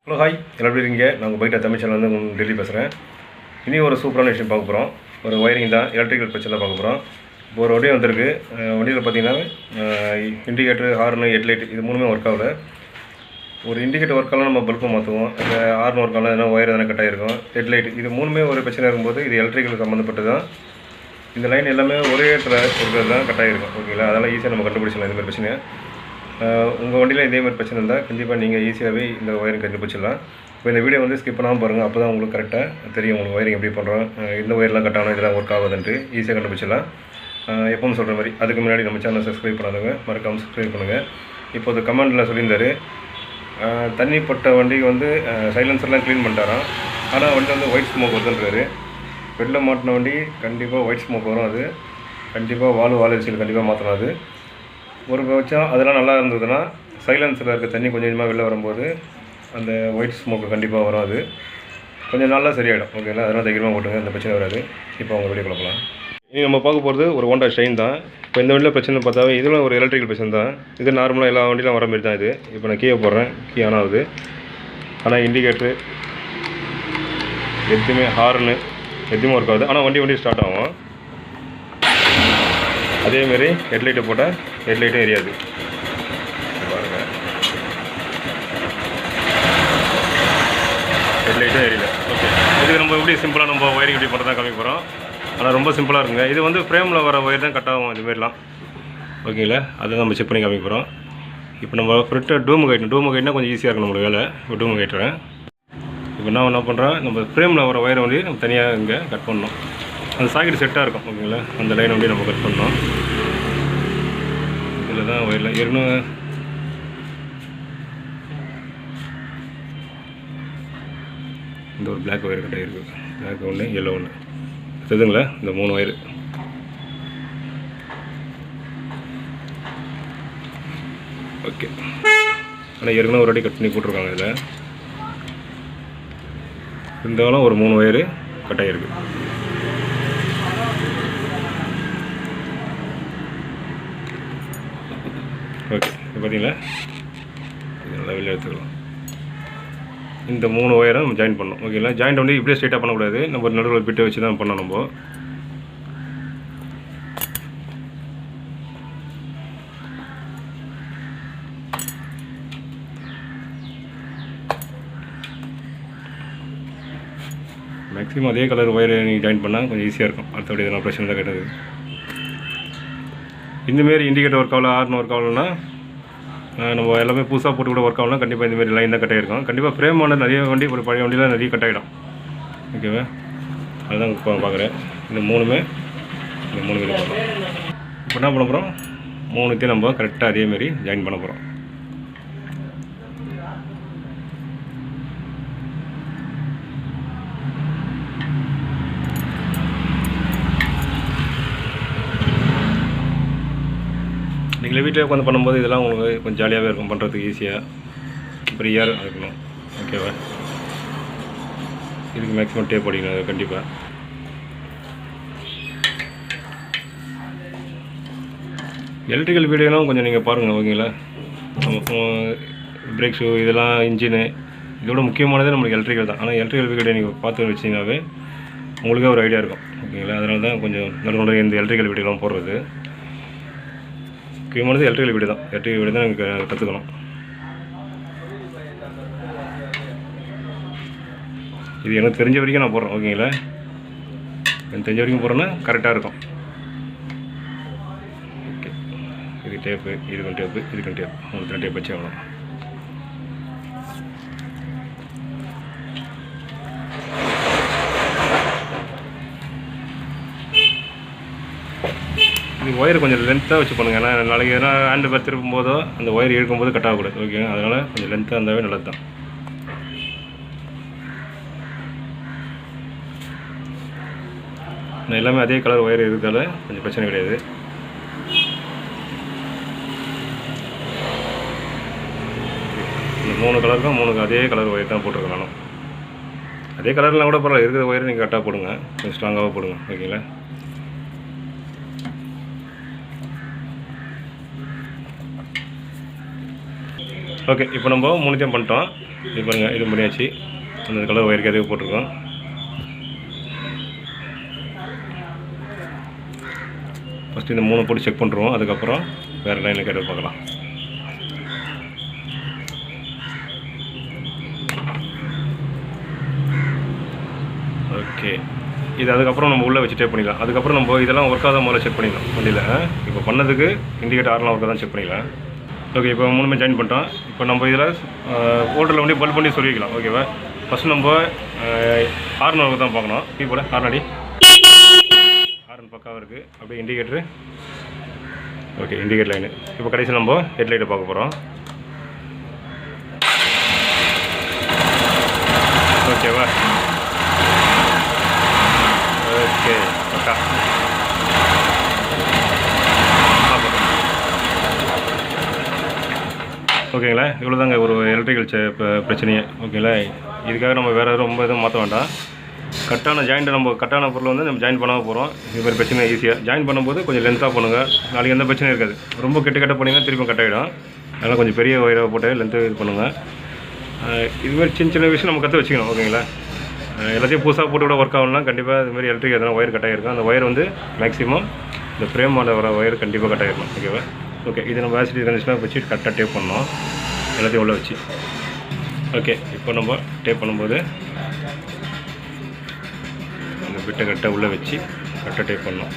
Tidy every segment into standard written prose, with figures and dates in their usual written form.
Hello hi எல்லாம் எப்படி இருக்கீங்க? நான் உங்கள் பைட்டா தமிழ் சேனல் வந்து டெல்லி பேசுகிறேன். இனி ஒரு சூப்பரான விஷயம் பார்க்க போகிறோம். ஒரு ஒயரிங் தான், எலக்ட்ரிக்கல் பிரச்சனை பார்க்க போகிறோம். இப்போ ஒரு வண்டி வந்திருக்கு. வண்டியில் பார்த்தீங்கன்னா இண்டிகேட்டர், ஹார்னு, ஹெட்லைட் இது மூணுமே ஒர்க் ஆகல. ஒரு இண்டிகேட்டர் ஒர்க் ஆகலாம், நம்ம பல்பை மாற்றுவோம். அந்த ஹார்ன் ஒர்க் ஆகலாம், எதனா ஒயர் எதனா கட் ஆகிருக்கும். ஹெட்லைட் இது மூணுமே ஒரு பிரச்சனை இருக்கும்போது இது எலக்ட்ரிக்கல் சம்மந்தப்பட்டு தான். இந்த லைன் எல்லாமே ஒரே இடத்துல இருக்கிறது தான் கட் ஆகிருக்கும். ஓகேங்களா? அதெல்லாம் ஈஸியாக நம்ம கண்டுபிடிச்சிடலாம் இந்த மாதிரி பிரச்சனை. உங்கள் வண்டியில் இதே மாதிரி பிரச்சனை இருந்தால் கண்டிப்பாக நீங்கள் ஈஸியாகவே இந்த ஒயரிங் கண்டுபிடிச்சிடலாம். இப்போ இந்த வீடியோ வந்து ஸ்கிப் பண்ணாமல் பாருங்கள். அப்போ தான் உங்களுக்கு கரெக்டாக தெரியும் உங்களுக்கு ஒயரிங் எப்படி பண்ணுறோம், இந்த ஒயர்லாம் கட் ஆகணும், இதெல்லாம் ஒர்க் ஆகுதுன்ட்டு ஈஸியாக கண்டுபிடிச்சிடலாம். எப்பவும் சொல்கிற மாதிரி அதுக்கு முன்னாடி நம்ம சேனலை சப்ஸ்கிரைப் பண்ணாதவங்க மறக்காமல் சப்ஸ்கிரைப் பண்ணுங்கள். இப்போது கமெண்டில் சொல்லியிருந்தார், தண்ணி பட்ட வண்டிக்கு வந்து சைலன்சர்லாம் க்ளீன் பண்ணிட்டாராம். ஆனால் வண்டி வந்து ஒயிட் ஸ்மோக் வருதுன்றாரு. வெளில மாட்டின வண்டி கண்டிப்பாக ஒயிட் ஸ்மோக் வரும். அது கண்டிப்பாக வால் அரிசியில் கண்டிப்பாக மாற்றணும். அது ஒரு பட்சம் அதெல்லாம் நல்லா இருந்ததுன்னா சைலன்ஸில் இருக்க தண்ணி கொஞ்சம் கொஞ்சமாக வெளில வரும்போது அந்த ஒயிட் ஸ்மோக்கு கண்டிப்பாக வரும். அது கொஞ்சம் நல்லா சரியாயிடும். ஓகேங்களா? அதெல்லாம் தைரியமாக போட்டுங்க, அந்த பிரச்சனை வராது. இப்போ அவங்க வீடியோ கொடுக்கலாம். இனி நம்ம பார்க்க போகிறது ஒரு ஹோண்டா ஷைன் தான். இப்போ இந்த வண்டியில் பிரச்சனை பார்த்தாவே இதுவும் ஒரு எலக்ட்ரிக்கல் பிரச்சனை தான். இது நார்மலாக எல்லா வண்டியிலும் வர மாதிரி தான். இது இப்போ நான் கீழே போடுறேன், கீ ஆன் ஆகுது. ஆனால் இண்டிகேட்ரு எதுவுமே, ஹார்னு எதுவுமே ஒர்க் ஆகுது. ஆனால் வண்டி ஸ்டார்ட் ஆகும். அதேமாரி ஹெட்லைட்டை போட்டால் ஹெட்லைட்டும் எரியாது. பாருங்கள், ஹெட்லைட்டும் எரியல. ஓகே, இது நம்ம எப்படி சிம்பிளாக நம்ம ஒயரிங் எப்படி பண்ணுறது தான் காமிக்க போகிறோம். ஆனால் ரொம்ப சிம்பிளாக இருக்குங்க. இது வந்து ஃப்ரேமில் வர ஒயர் தான் கட் ஆகும் இதுமாரிலாம். ஓகேங்களா? அதை நம்ம செக் பண்ணி காமிக்க போகிறோம். இப்போ நம்ம ஃப்ரண்ட்டு டூமு கைட்னா கொஞ்சம் ஈஸியாக இருக்கும் நம்மளுக்கு வேலை. இப்போ டூமு கைட்டுறேன். இப்போ நான் என்ன பண்ணுறேன், நம்ம ஃப்ரேமில் வர ஒயரை வந்து நம்ம தனியாக இங்கே கட் பண்ணணும். அந்த சாக்கெட் செட்டாக இருக்கும். ஓகேங்களா? அந்த லைன் வந்து நம்ம கட் பண்ணோம். இதில் தான் ஒயரில் ஏற்கனவே இந்த ஒரு பிளாக் ஒயர் கட் ஆகிருக்கு. பிளாக் ஒன்று, எல்லோ ஒன்று தெரியுதுங்களா? இந்த 3 ஒயரு. ஓகே, ஆனால் ஏற்கனவே ஒரு வாட்டி கட் பண்ணி போட்டிருக்காங்க. இதில் இருந்தாலும் ஒரு 3 ஒயரு கட் ஆகிருக்கு. ஓகே, இப்போ பார்த்தீங்களா? இது நல்லா வெளியே எடுத்துக்கலாம். இந்த 3 ஒயரை நம்ம ஜாயின் பண்ணணும். ஓகேங்களா? ஜாயிண்ட் வந்து இப்படியே ஸ்ட்ரெயிட்டாக பண்ணக்கூடாது. நம்ம ஒரு நடுவில் பிட்டை வச்சு தான் பண்ணணும். நம்ம மேக்ஸிமம் அதே கலர் ஒயரை நீங்கள் ஜாயின் பண்ணால் கொஞ்சம் ஈஸியாக இருக்கும். அடுத்தபடி எதனா பிரச்சனை தான் கேட்டது. இந்தமாரி இண்டிகேட்டர் ஒர்க் ஆகல, ஹார்ன் ஒர்க் ஆகலன்னா நம்ம எல்லாமே புதுசாக போட்டு கூட ஒர்க் ஆகலாம். கண்டிப்பாக இந்தமாரி லைன் தான் கட் ஆகிருக்கும். கண்டிப்பாக ஃப்ரேமான நிறைய வண்டி, ஒரு பழைய வண்டியில் நிறைய கட் ஆகிடும். ஓகேவா? அதுதான் இப்போ பார்க்குறேன். இந்த 3 இது பண்ணலாம். இப்போ என்ன பண்ண போகிறோம், 3த்தையும் நம்ம கரெக்டாக அதேமாரி ஜாயின் பண்ண போகிறோம். நீங்கள் வீட்டில் உட்காந்து பண்ணும்போது இதெல்லாம் உங்களுக்கு கொஞ்சம் ஜாலியாகவே இருக்கும், பண்ணுறதுக்கு ஈஸியாக ஃப்ரீயாக இருக்கணும். ஓகேவா? இதுக்கு மேக்ஸிமம் டேப் அடிக்கணும். அது கண்டிப்பாக எலக்ட்ரிக்கல் வீடியோலாம் கொஞ்சம் நீங்கள் பாருங்கள். ஓகேங்களா? நம்ம பிரேக் ஷூ இதெல்லாம், இன்ஜினு, இதோட முக்கியமானதே நம்மளுக்கு எலக்ட்ரிக்கல் தான். ஆனால் எலக்ட்ரிக்கல் வீடியோ நீங்கள் பார்த்து வச்சிங்கனாவே உங்களுக்கே ஒரு ஐடியா இருக்கும். ஓகேங்களா? அதனால தான் கொஞ்சம் நடுவில் இந்த எலக்ட்ரிக்கல் வீடியோலாம் போடுறது. முக்கியமானது எலக்ட்ரிக்கல் வீடியோ தான். எலக்ட்ரிக்கல் வீடியோ தான் எனக்கு கற்றுக்கணும். இது எனக்கு தெரிஞ்ச வரைக்கும் நான் போடுறேன். ஓகேங்களா? எனக்கு தெரிஞ்ச வரைக்கும் போடுறேன்னா கரெக்டாக இருக்கும். ஓகே, இது டேப்பு, இதுக்கும் டேப்பு, இதுக்கும் டேப், உங்களுக்கு டேப் வச்சு ஆகணும். இது ஒயர் கொஞ்சம் லென்த்தாக வச்சு பண்ணுங்கள். ஏன்னா நாளைக்கு எதனா ஹேண்டு பேர் திருப்பும் போதோ அந்த ஒயர் இழுக்கும்போது கட் ஆகக்கூடாது. ஓகே, அதனால் கொஞ்சம் லென்த்தாக இருந்தாவே நல்லது தான். எல்லாமே அதே கலர் ஒயர் இருக்கிறதால கொஞ்சம் பிரச்சனை கிடையாது. இந்த 3 கலருக்கும் 3 அதே கலர் ஒயர் தான் போட்டிருக்கேன் நானும். அதே கலர்லாம் கூட பரவாயில்ல, இருக்கிற ஒயர் நீங்கள் கரெக்டாக போடுங்க, கொஞ்சம் ஸ்ட்ராங்காக போடுங்க. ஓகேங்களா? ஓகே, இப்போ நம்ம 3த்தையும் பண்ணிட்டோம். இது பாருங்கள், இது பண்ணியாச்சு. அந்த கலர் ஒயருக்கு எதுவும் போட்டிருக்கோம். ஃபஸ்ட்டு இந்த 3 போட்டு செக் பண்ணுறோம். அதுக்கப்புறம் வேறு லைனுக்கு எடுத்து பார்க்கலாம். ஓகே, இது அதுக்கப்புறம் நம்ம உள்ளே வச்சு டேப் பண்ணிக்கலாம். அதுக்கப்புறம் நம்ம இதெல்லாம் ஒர்க் ஆகாத முதல்ல செக் பண்ணிக்கலாம் வண்டியில். இப்போ பண்ணதுக்கு இண்டிகேட்டர் ஆர்லாம் ஒர்க்காக தான் செக் பண்ணிக்கலாம். ஓகே, இப்போ 3மே ஜாயின் பண்ணிட்டோம். இப்போ நம்ம இதில் ஹோல்டரில் வந்து பல்ப் பண்ணி சொல்லிக்கலாம். ஓகேவா? ஃபஸ்ட்டு நம்ம ஹார்ன் ஒர்க்கு தான் பார்க்கணும். போல ஹார்ன் பக்காவாக இருக்குது. அப்படியே இண்டிகேட்டரு. Okay, indicator line. இப்போ கடைசி நம்ம ஹெட்லைட்டை பார்க்க போகிறோம். ஓகேவா? ஓகே, பக்கா. ஓகேங்களா? இவ்வளோ தாங்க ஒரு எலக்ட்ரிக்கல் பிரச்சனையே. ஓகேங்களா? இதுக்காக நம்ம வேறு ரொம்ப எதுவும் மாற்ற வேண்டாம். கட்டான ஜாயிண்ட்டை நம்ம கட்டான பொருளை வந்து நம்ம ஜாயின் பண்ணாமல் போகிறோம். இது மாதிரி பிரச்சனை ஈஸியாக ஜாயின் பண்ணும்போது கொஞ்சம் லென்த்தாக பண்ணுங்கள். நாளைக்கு எந்த பிரச்சனையும் இருக்காது. ரொம்ப கெட்ட பண்ணிங்கன்னா திரும்ப கட் ஆகிடும். அதனால் கொஞ்சம் பெரிய ஒயரை போட்டு லென்த்து இது பண்ணுங்கள். இதுமாதிரி சின்ன விஷயம் நம்ம கற்று வச்சுக்கணும். ஓகேங்களா? எல்லாத்தையும் புதுசாக போட்டு கூட ஒர்க் ஆகணும்னா கண்டிப்பாக இதுமாதிரி எலக்ட்ரிக் எதனா ஒயர் கட் ஆகிருக்கும். அந்த ஒயர் வந்து மேக்ஸிமம் இந்த ஃப்ரேமோட வர ஒயர் கண்டிப்பாக கட் ஆகிருக்கும். ஓகேவா? ஓகே, இது நம்ம ஆசிட் இருந்துச்சுன்னா வச்சு கரெக்டாக டேப் பண்ணோம். எல்லாத்தையும் உள்ளே வச்சு. ஓகே, இப்போ நம்ம டேப் பண்ணும்போது அந்த பிட்டை கரெக்டாக உள்ளே வச்சு கரெக்டாக டேப் பண்ணோம்.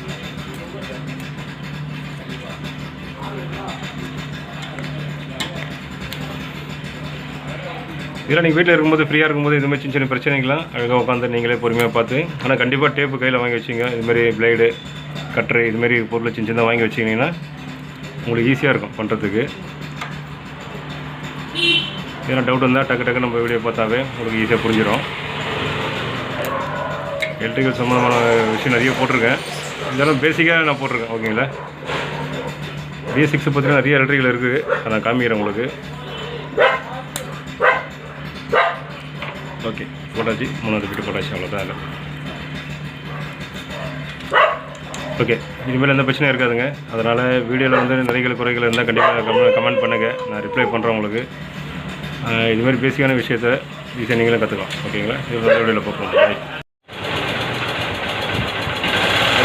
இதெல்லாம் நீங்கள் வீட்டில் இருக்கும்போது ஃப்ரீயாக இருக்கும்போது இதுமாதிரி சின்ன பிரச்சனைகள்லாம் அழகாக உட்காந்து நீங்களே பொறுமையாக பார்த்து. ஆனால் கண்டிப்பாக டேப்பு கையில் வாங்கி வச்சிங்க. இதுமாதிரி பிளேடு, கட்ரு, இதுமாரி பொருளை சின்னதாக வாங்கி வச்சிங்கன்னா உங்களுக்கு ஈஸியாக இருக்கும் பண்ணுறதுக்கு. ஏன்னா டவுட் இருந்தால் டக்கு நம்ம வீடியோ பார்த்தாவே உங்களுக்கு ஈஸியாக புரிஞ்சிடும். எலக்ட்ரிக்கல் சம்மந்தமான விஷயம் நிறைய போட்டிருக்கேன். இதெல்லாம் பேசிக்காக நான் போட்டிருக்கேன். ஓகேங்களா? B6 பார்த்தீங்கன்னா நிறைய எலக்ட்ரிக்கல் இருக்குது. அதை நான் காமிக்கிறேன் உங்களுக்கு. ஓகே, போட்டாச்சு. 3வது பிட்டு போட்டாச்சு. அவ்வளோதான் இல்லை. ஓகே, இனிமேல் எந்த பிரச்சனையும் இருக்காதுங்க. அதனால் வீடியோவில் வந்து நிறைய குறைகள் இருந்தால் கண்டிப்பாக கமெண்ட் பண்ணுங்கள். நான் ரிப்ளை பண்ணுறேன் உங்களுக்கு. இதுமாதிரி பேசிக்கான விஷயத்தை ஈஸியாக நீங்களும் கற்றுக்கலாம். ஓகேங்களா? இது வீடியோவில் பார்ப்போம்.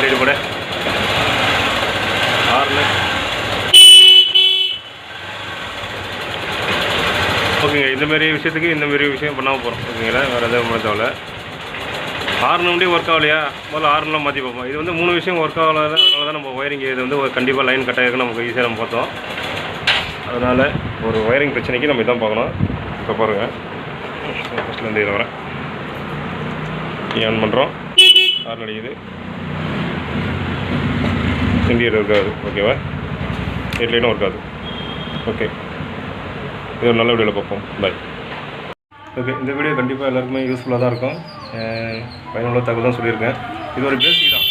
இது கூட ஹார்னு. ஓகேங்க, இந்தமாரி விஷயத்துக்கு இந்தமாரி விஷயம் பண்ணாமல் போகிறோம். ஓகேங்களா? வேறு எதுவும் பண்ண தேவையில்ல. ஹார்ன் வண்டி ஒர்க் ஆகலையா, முதல்ல ஹார்ன்லாம் மாற்றி பார்ப்போம். இது வந்து 3 விஷயம் ஒர்க் ஆகலை. அதனால தான் நம்ம ஒயரிங் இது வந்து கண்டிப்பாக லைன் கட் ஆகிருக்குன்னு நமக்கு ஈஸியாக நம்ம பார்த்தோம். அதனால் ஒரு ஒயரிங் பிரச்சனைக்கு நம்ம இதான் பார்க்கணும். இப்போ பாருங்கள், ஃபஸ்ட்லேருந்து இதை வரேன். ஆன் பண்ணுறோம். ஹார்ன் அடிக்குது. இண்டிகேட்டர் இருக்காது. ஓகேவா? ஹெட்லைட்டும் இருக்காது. ஓகே, இது ஒரு நல்ல வீடியோவில் பார்ப்போம். பாய். ஓகே, இந்த வீடியோ கண்டிப்பாக எல்லாருக்குமே யூஸ்ஃபுல்லாக தான் இருக்கும். பயனுள்ள தகவல் தான் சொல்லியிருக்கேன். இது ஒரு பேசிக் தான்.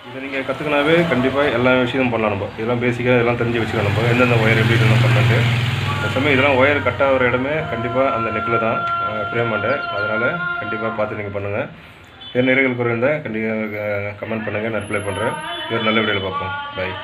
இதை நீங்கள் கற்றுக்கினாவே கண்டிப்பாக எல்லா விஷயமும் பண்ணலாம். நம்ம இதெல்லாம் பேசிக்காக இதெல்லாம் தெரிஞ்சு வச்சுக்கலாம். நம்ம எந்தெந்த ஒயர் எப்படி இதெல்லாம் பண்ணிட்டு எப்பவுமே இதெல்லாம் ஒயர் கட் ஆகிற இடமே கண்டிப்பாக அந்த நெக்கில் தான் ஃப்ரேமாண்ட. அதனால் கண்டிப்பாக பார்த்து நீங்கள் பண்ணுங்கள். நிறைகள் குறை இருந்தால் கண்டிப்பாக கமெண்ட் பண்ணுங்கள். நான் ரிப்ளை பண்ணுறேன். இது ஒரு நல்ல வீடியோவில் பார்ப்போம். பாய்.